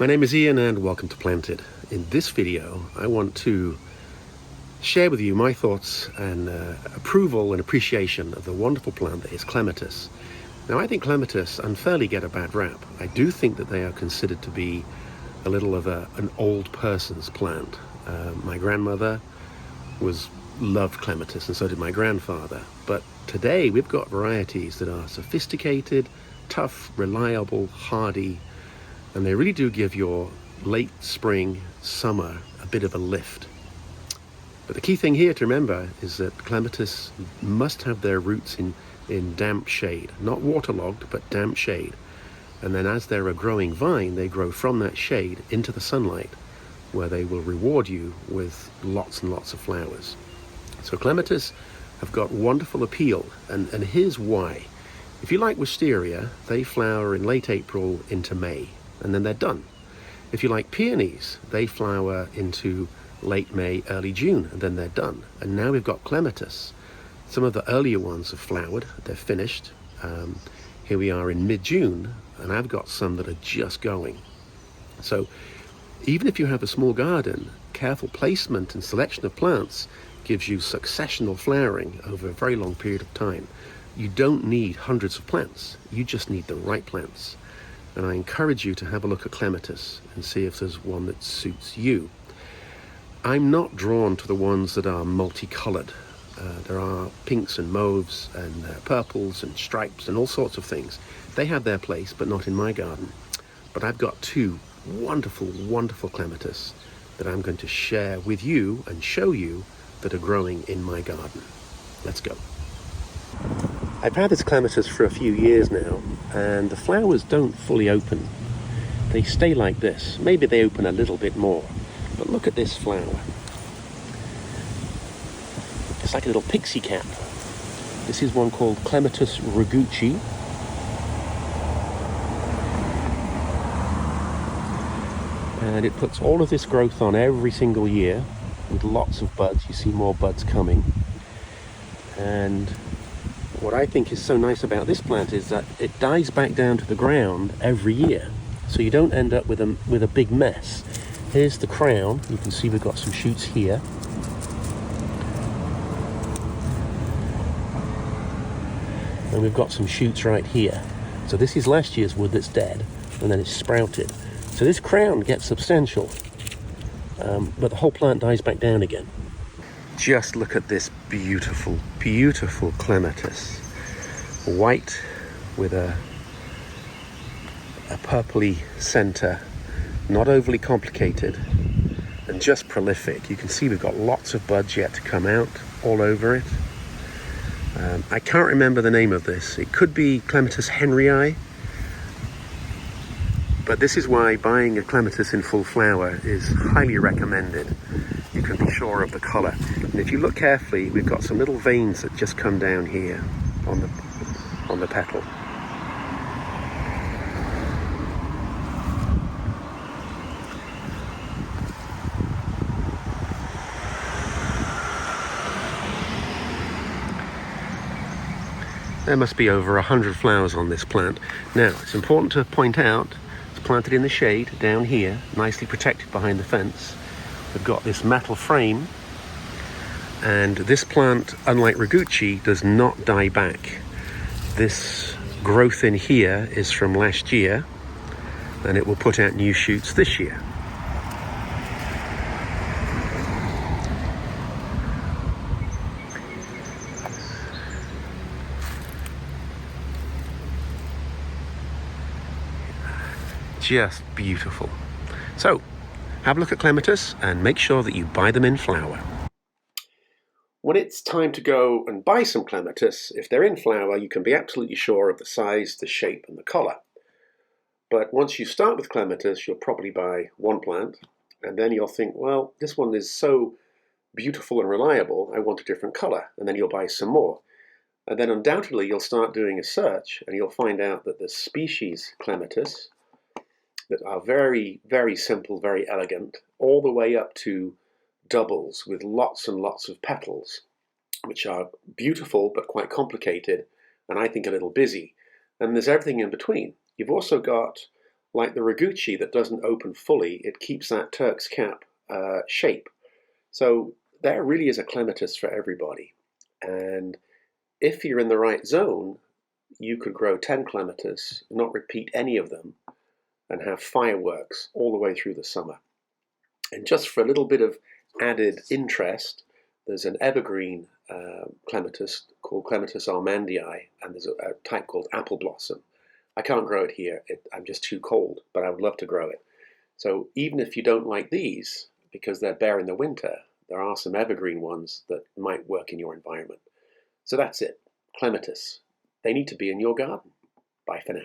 My name is Ian and welcome to Planted. In this video, I want to share with you my thoughts and approval and appreciation of the wonderful plant that is Clematis. Now, I think Clematis unfairly get a bad rap. I do think that they are considered to be a little of an old person's plant. My grandmother loved Clematis and so did my grandfather. But today we've got varieties that are sophisticated, tough, reliable, hardy, and they really do give your late spring, summer a bit of a lift. But the key thing here to remember is that Clematis must have their roots in damp shade, not waterlogged, but damp shade. And then as they're a growing vine, they grow from that shade into the sunlight, where they will reward you with lots and lots of flowers. So Clematis have got wonderful appeal, and here's why. If you like wisteria, they flower in late April into May, and then they're done. If you like peonies, they flower into late May, early June, and then they're done. And now we've got Clematis. Some of the earlier ones have flowered, they're finished. Here we are in mid-June, and I've got some that are just going. So even if you have a small garden, careful placement and selection of plants gives you successional flowering over a very long period of time. You don't need hundreds of plants, you just need the right plants. And I encourage you to have a look at Clematis and see if there's one that suits you. I'm not drawn to the ones that are multicolored. There are pinks and mauves and purples and stripes and all sorts of things. They have their place, but not in my garden. But I've got two wonderful, wonderful Clematis that I'm going to share with you and show you that are growing in my garden. Let's go. I've had this Clematis for a few years now, and the flowers don't fully open. They stay like this. Maybe they open a little bit more, but look at this flower. It's like a little pixie cap. This is one called Clematis Raguchi. And it puts all of this growth on every single year with lots of buds. You see more buds coming. And what I think is so nice about this plant is that it dies back down to the ground every year. So you don't end up with a big mess. Here's the crown. You can see we've got some shoots here. And we've got some shoots right here. So this is last year's wood that's dead, and then it's sprouted. So this crown gets substantial, but the whole plant dies back down again. Just look at this beautiful, beautiful Clematis. White with a purpley center, not overly complicated, and just prolific. You can see we've got lots of buds yet to come out all over it. I can't remember the name of this. It could be Clematis Henrii, but this is why buying a Clematis in full flower is highly recommended. You can be sure of the color. And if you look carefully, we've got some little veins that just come down here on the petal. There must be over 100 flowers on this plant. Now, it's important to point out, it's planted in the shade down here, nicely protected behind the fence. We've got this metal frame, and this plant, unlike Raguchi, does not die back. This growth in here is from last year, and it will put out new shoots this year. Just beautiful. So, have a look at Clematis and make sure that you buy them in flower. When it's time to go and buy some Clematis, if they're in flower, you can be absolutely sure of the size, the shape, and the color. But once you start with Clematis, you'll probably buy one plant, and then you'll think, well, this one is so beautiful and reliable, I want a different color, and then you'll buy some more. And then undoubtedly you'll start doing a search, and you'll find out that there's species Clematis that are very, very simple, very elegant, all the way up to doubles with lots and lots of petals, which are beautiful but quite complicated, and I think a little busy. And there's everything in between. You've also got Like the Raguchi that doesn't open fully, it keeps that Turk's cap shape. So there really is a clematis for everybody. And if you're in the right zone, you could grow 10 clematis, not repeat any of them, and have fireworks all the way through the summer. And just for a little bit of added interest, there's an evergreen clematis called Clematis armandii, and there's a type called apple blossom. I can't grow it here, I'm just too cold, but I would love to grow it. So even if you don't like these, because they're bare in the winter, there are some evergreen ones that might work in your environment. So that's it, clematis. They need to be in your garden. Bye for now.